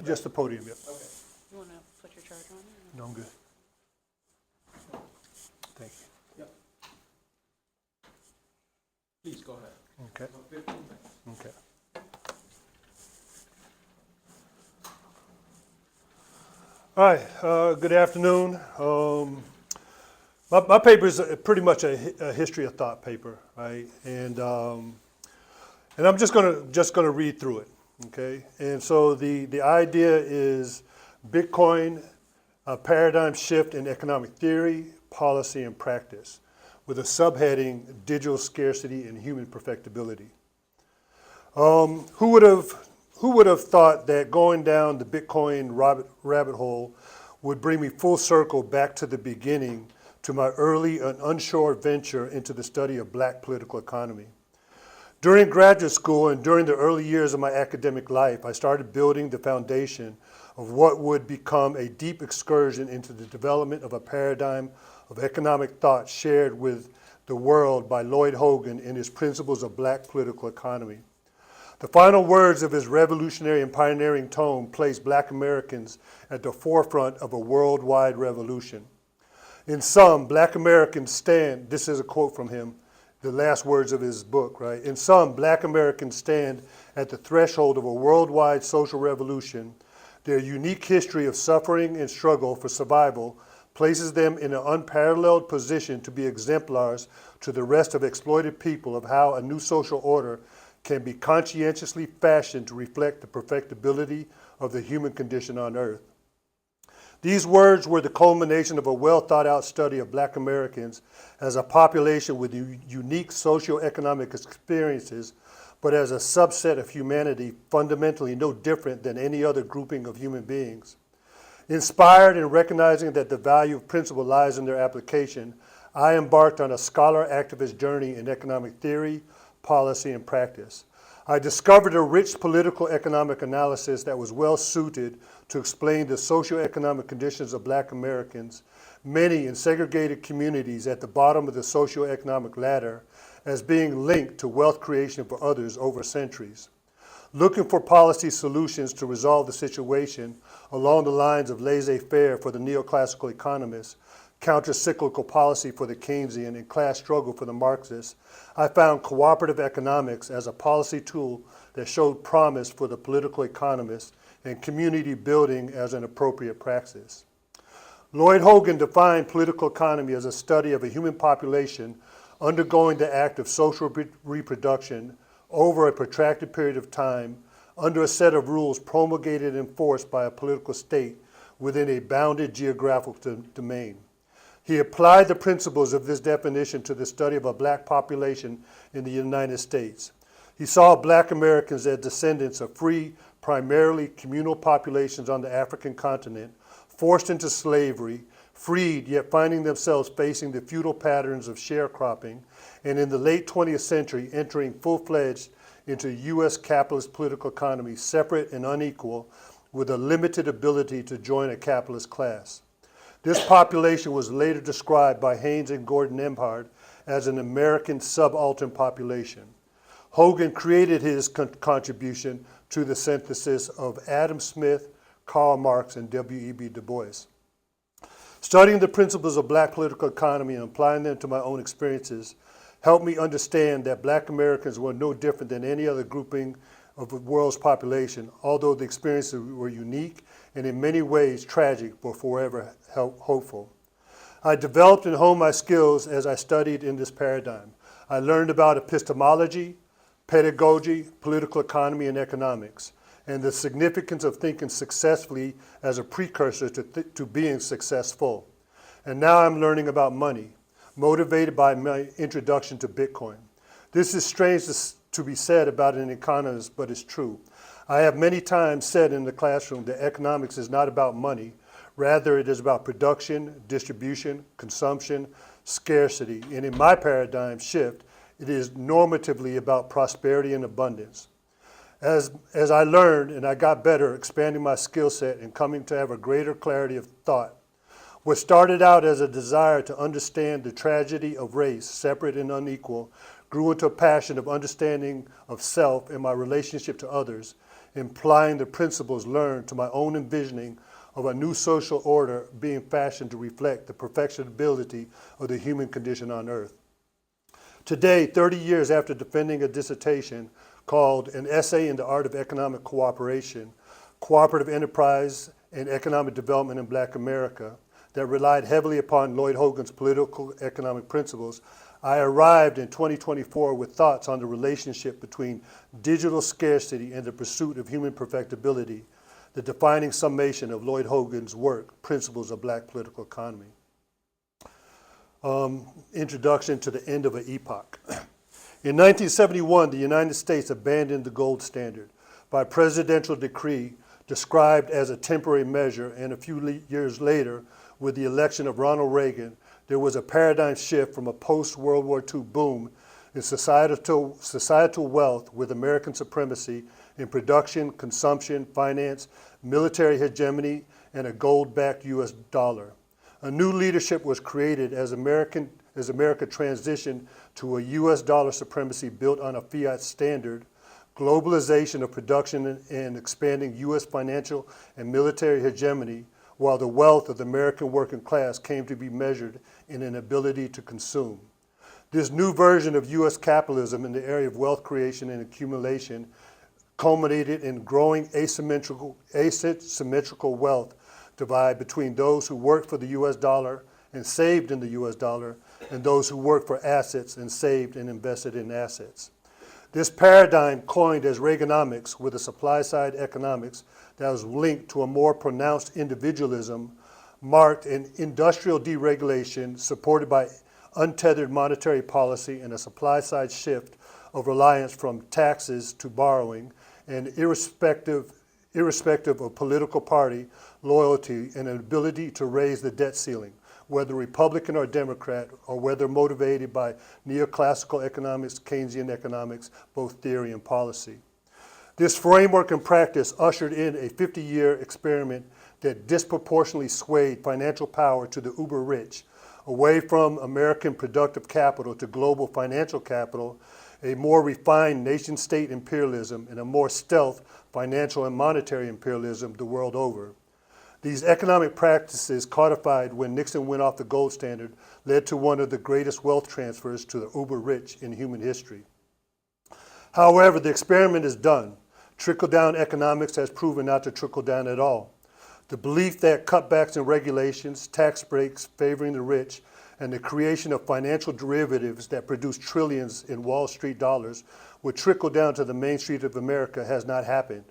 Just the podium, yep. Okay. You want to put your charger on there? No, I'm good. Thank you. Yep. Please go ahead. Okay. 15 minutes. Okay. All right. Good afternoon. My paper is pretty much a history of thought paper, right? And I'm just gonna read through it. Okay. And so the idea is Bitcoin, a paradigm shift in economic theory, policy, and practice, with a subheading: digital scarcity and human perfectibility. Who would have thought that going down the Bitcoin rabbit hole would bring me full circle back to the beginning, to my early and unsure venture into the study of black political economy. During graduate school and during the early years of my academic life, I started building the foundation of what would become a deep excursion into the development of a paradigm of economic thought shared with the world by Lloyd Hogan in his Principles of Black Political Economy. The final words of his revolutionary and pioneering tome placed Black Americans at the forefront of a worldwide revolution. In sum, Black Americans stand, this is a quote from him, the last words of his book, right? In sum, Black Americans stand at the threshold of a worldwide social revolution. Their unique history of suffering and struggle for survival places them in an unparalleled position to be exemplars to the rest of exploited people of how a new social order can be conscientiously fashioned to reflect the perfectibility of the human condition on earth. These words were the culmination of a well thought out study of Black Americans as a population with unique socioeconomic experiences, but as a subset of humanity fundamentally no different than any other grouping of human beings. Inspired and recognizing that the value of principle lies in their application, I embarked on a scholar-activist journey in economic theory, policy, and practice. I discovered a rich political economic analysis that was well suited to explain the socioeconomic conditions of Black Americans, many in segregated communities at the bottom of the socioeconomic ladder, as being linked to wealth creation for others over centuries. Looking for policy solutions to resolve the situation along the lines of laissez-faire for the neoclassical economists, counter-cyclical policy for the Keynesian, and class struggle for the Marxists, I found cooperative economics as a policy tool that showed promise for the political economists and community building as an appropriate praxis. Lloyd Hogan defined political economy as a study of a human population undergoing the act of social reproduction over a protracted period of time under a set of rules promulgated and enforced by a political state within a bounded geographical domain. He applied the principles of this definition to the study of a Black population in the United States. He saw Black Americans as descendants of free, primarily communal populations on the African continent, forced into slavery, freed yet finding themselves facing the feudal patterns of sharecropping, and in the late 20th century entering full-fledged into U.S. capitalist political economy, separate and unequal, with a limited ability to join a capitalist class. This population was later described by Haynes and Gordon Emhart as an American subaltern population. Hogan created his contribution to the synthesis of Adam Smith, Karl Marx, and W.E.B. Du Bois. Studying the principles of Black political economy and applying them to my own experiences helped me understand that Black Americans were no different than any other grouping of the world's population, although the experiences were unique and in many ways tragic, but forever hopeful. I developed and honed my skills as I studied in this paradigm. I learned about epistemology, pedagogy, political economy, and economics, and the significance of thinking successfully as a precursor to being successful. And now I'm learning about money, motivated by my introduction to Bitcoin. This is strange to be said about an economist, but it's true. I have many times said in the classroom that economics is not about money. Rather, it is about production, distribution, consumption, scarcity. And in my paradigm shift, it is normatively about prosperity and abundance. As I learned and I got better, expanding my skill set and coming to have a greater clarity of thought, what started out as a desire to understand the tragedy of race, separate and unequal, grew into a passion of understanding of self and my relationship to others, implying the principles learned to my own envisioning of a new social order being fashioned to reflect the perfectibility of the human condition on earth. Today, 30 years after defending a dissertation called An Essay in the Art of Economic Cooperation, Cooperative Enterprise and Economic Development in Black America, that relied heavily upon Lloyd Hogan's political economic principles, I arrived in 2024 with thoughts on the relationship between digital scarcity and the pursuit of human perfectibility, the defining summation of Lloyd Hogan's work, Principles of Black Political Economy. Introduction to the end of an epoch. In 1971, the United States abandoned the gold standard by presidential decree described as a temporary measure, and a few years later, with the election of Ronald Reagan, there was a paradigm shift from a post-World War II boom in societal wealth with American supremacy in production, consumption, finance, military hegemony, and a gold-backed U.S. dollar. A new leadership was created as America transitioned to a U.S. dollar supremacy built on a fiat standard, globalization of production and expanding U.S. financial and military hegemony, while the wealth of the American working class came to be measured in an ability to consume. This new version of U.S. capitalism in the area of wealth creation and accumulation culminated in growing asymmetrical wealth divide between those who worked for the U.S. dollar and saved in the U.S. dollar and those who worked for assets and saved and invested in assets. This paradigm, coined as Reaganomics with a supply-side economics that was linked to a more pronounced individualism, marked an industrial deregulation supported by untethered monetary policy and a supply-side shift of reliance from taxes to borrowing, and irrespective of political party loyalty and an ability to raise the debt ceiling, whether Republican or Democrat, or whether motivated by neoclassical economics, Keynesian economics, both theory and policy. This framework and practice ushered in a 50-year experiment that disproportionately swayed financial power to the uber rich, away from American productive capital to global financial capital, a more refined nation-state imperialism, and a more stealth financial and monetary imperialism the world over. These economic practices, codified when Nixon went off the gold standard, led to one of the greatest wealth transfers to the uber rich in human history. However, the experiment is done. Trickle-down economics has proven not to trickle down at all. The belief that cutbacks in regulations, tax breaks favoring the rich, and the creation of financial derivatives that produce trillions in Wall Street dollars would trickle down to the Main Street of America has not happened.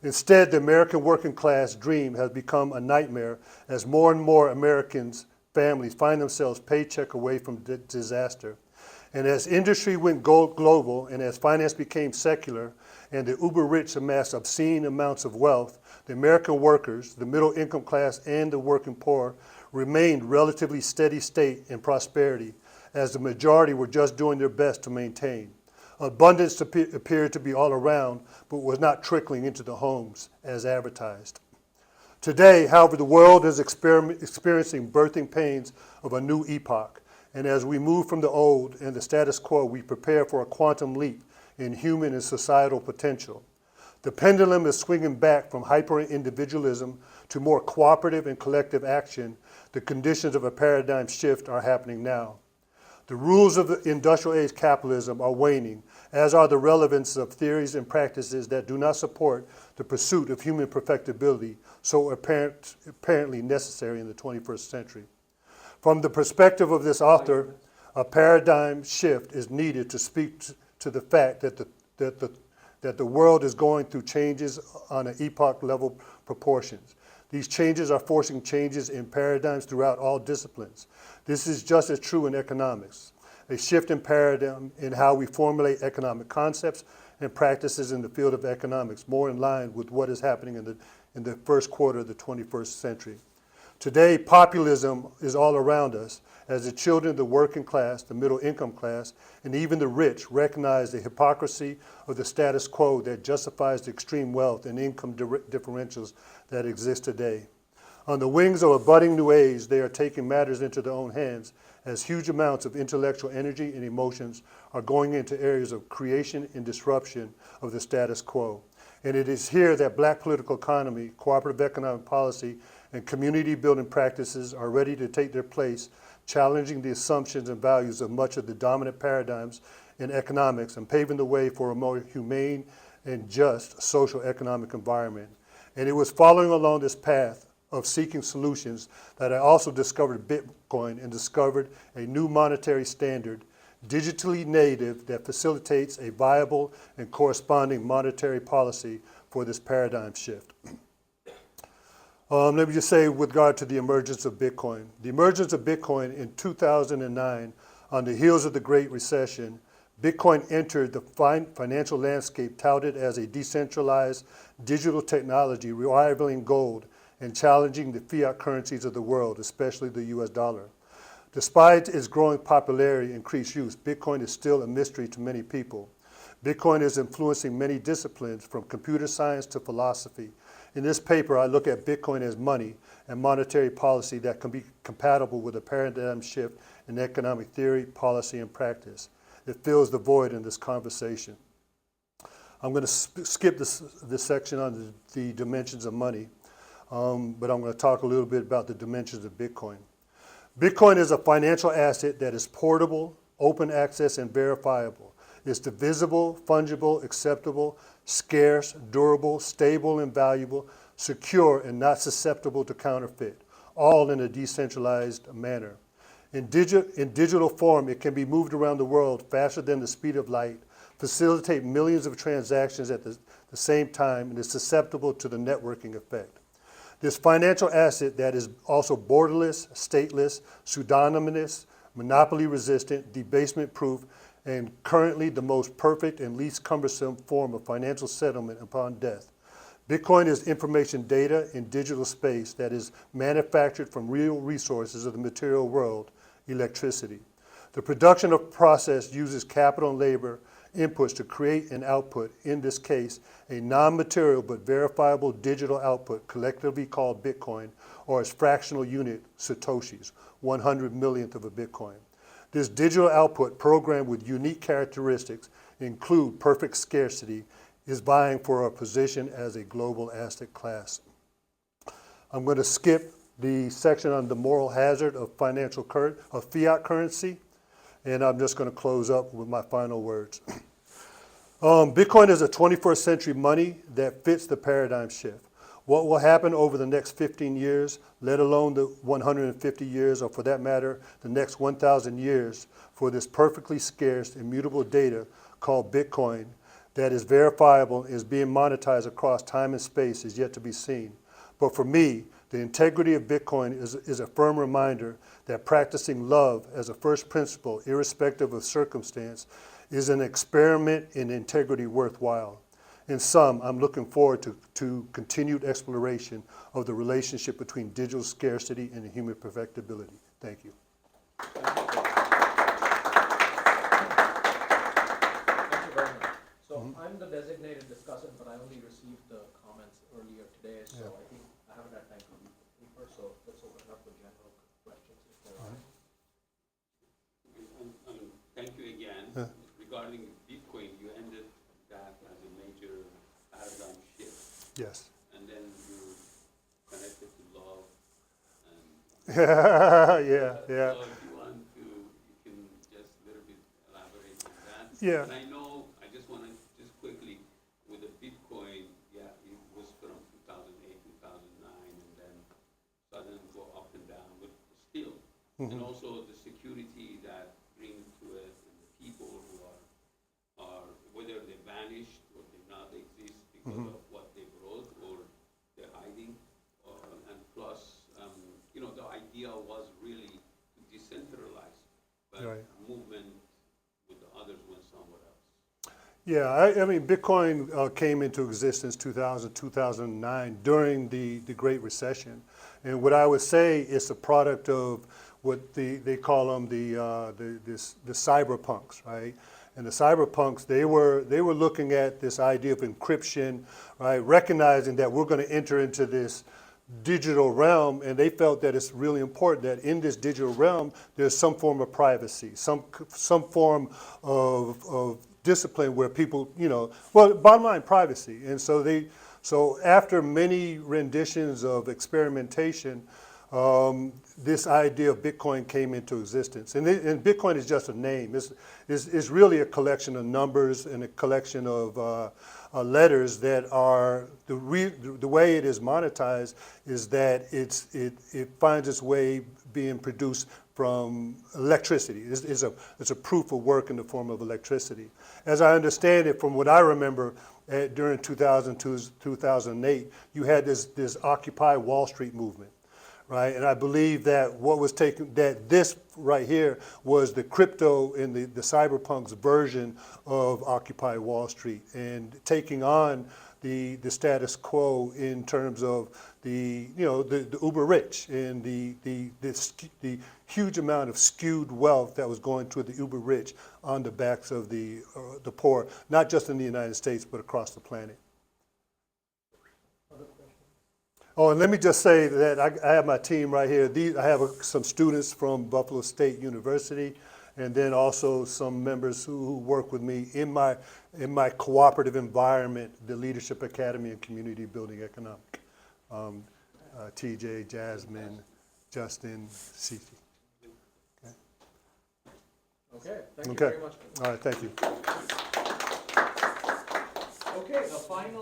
Instead, the American working class dream has become a nightmare as more and more Americans' families find themselves paycheck away from disaster. And as industry went global and as finance became secular and the uber rich amassed obscene amounts of wealth, the American workers, the middle income class, and the working poor remained relatively steady state in prosperity, as the majority were just doing their best to maintain. Abundance appeared to be all around, but was not trickling into the homes as advertised. Today, however, the world is experiencing birthing pains of a new epoch, and as we move from the old and the status quo, we prepare for a quantum leap in human and societal potential. The pendulum is swinging back from hyper-individualism to more cooperative and collective action. The conditions of a paradigm shift are happening now. The rules of the industrial age capitalism are waning, as are the relevance of theories and practices that do not support the pursuit of human perfectibility, so apparently necessary in the 21st century. From the perspective of this author, a paradigm shift is needed to speak to the fact that the world is going through changes on an epoch-level proportions. These changes are forcing changes in paradigms throughout all disciplines. This is just as true in economics, a shift in paradigm in how we formulate economic concepts and practices in the field of economics, more in line with what is happening in the first quarter of the 21st century. Today, populism is all around us as the children of the working class, the middle income class, and even the rich recognize the hypocrisy of the status quo that justifies the extreme wealth and income differentials that exist today. On the wings of a budding new age, they are taking matters into their own hands as huge amounts of intellectual energy and emotions are going into areas of creation and disruption of the status quo. And it is here that black political economy, cooperative economic policy, and community building practices are ready to take their place, challenging the assumptions and values of much of the dominant paradigms in economics and paving the way for a more humane and just social economic environment. And it was following along this path of seeking solutions that I also discovered Bitcoin and discovered a new monetary standard, digitally native, that facilitates a viable and corresponding monetary policy for this paradigm shift. Let me just say with regard to the emergence of Bitcoin. The emergence of Bitcoin in 2009, on the heels of the Great Recession, Bitcoin entered the financial landscape touted as a decentralized digital technology rivaling gold and challenging the fiat currencies of the world, especially the US dollar. Despite its growing popularity and increased use, Bitcoin is still a mystery to many people. Bitcoin is influencing many disciplines, from computer science to philosophy. In this paper, I look at Bitcoin as money and monetary policy that can be compatible with a paradigm shift in economic theory, policy, and practice. It fills the void in this conversation. I'm going to skip this section on the dimensions of money, but I'm going to talk a little bit about the dimensions of Bitcoin. Bitcoin is a financial asset that is portable, open access, and verifiable. It's divisible, fungible, acceptable, scarce, durable, stable, and valuable, secure, and not susceptible to counterfeit, all in a decentralized manner. In digital form, it can be moved around the world faster than the speed of light, facilitate millions of transactions at the same time, and is susceptible to the networking effect. This financial asset that is also borderless, stateless, pseudonymous, monopoly-resistant, debasement-proof, and currently the most perfect and least cumbersome form of financial settlement upon death. Bitcoin is information data in digital space that is manufactured from real resources of the material world, electricity. The production of process uses capital and labor inputs to create an output, in this case, a non-material but verifiable digital output, collectively called Bitcoin, or its fractional unit, Satoshis, 100 millionth of a Bitcoin. This digital output, programmed with unique characteristics, include perfect scarcity, is vying for a position as a global asset class. I'm going to skip the section on the moral hazard of fiat currency, and I'm just going to close up with my final words. Bitcoin is a 21st century money that fits the paradigm shift. What will happen over the next 15 years, let alone the 150 years, or for that matter, the next 1,000 years, for this perfectly scarce, immutable data called Bitcoin that is verifiable, is being monetized across time and space, is yet to be seen. But for me, the integrity of Bitcoin is a firm reminder that practicing love as a first principle, irrespective of circumstance, is an experiment in integrity worthwhile. In sum, I'm looking forward to continued exploration of the relationship between digital scarcity and human perfectibility. Thank you. Thank you very much. So I'm the designated discussant, but I only received the comments earlier today, so I think I haven't had time to read the paper, so let's open it up for general questions if there are. Thank you again. Regarding Bitcoin, you ended that as a major paradigm shift. Yes. And then you connected to love. And yeah. So if you want to, you can just a little bit elaborate on that. Yeah. And I know, I just want to just quickly, with the Bitcoin, it was from 2008, 2009, and then suddenly go up and down, but still. And also the security that brings to it, and the people who are whether they vanished or they not exist because of what they wrote or they're hiding, and plus, the idea was really to decentralize, but movement with the others went somewhere else. Yeah, I mean, Bitcoin came into existence 2000, 2009 during the Great Recession. And what I would say is a product of what they call them the cyberpunks, right? And the cyberpunks, they were looking at this idea of encryption, right? Recognizing that we're going to enter into this digital realm, and they felt that it's really important that in this digital realm there's some form of privacy, some form of discipline where people, well, bottom line, privacy. And so after many renditions of experimentation, this idea of Bitcoin came into existence. And Bitcoin is just a name. It's really a collection of numbers and a collection of letters that are, the way it is monetized is that it finds its way being produced from electricity. It's a proof of work in the form of electricity. As I understand it, from what I remember, during 2002, 2008, you had this Occupy Wall Street movement, right? And I believe that that this right here was the crypto and the cyberpunk's version of Occupy Wall Street, and taking on the status quo in terms of the uber rich and the huge amount of skewed wealth that was going to the uber rich on the backs of the poor, not just in the United States but across the planet. Other questions? Oh, and let me just say that I have my team right here. I have some students from Buffalo State University, and then also some members who work with me in my cooperative environment, the Leadership Academy and Community Building Economic. TJ, Jasmine, Justin, Cece. Okay, thank you Okay. very much. All right, thank you. Okay, the final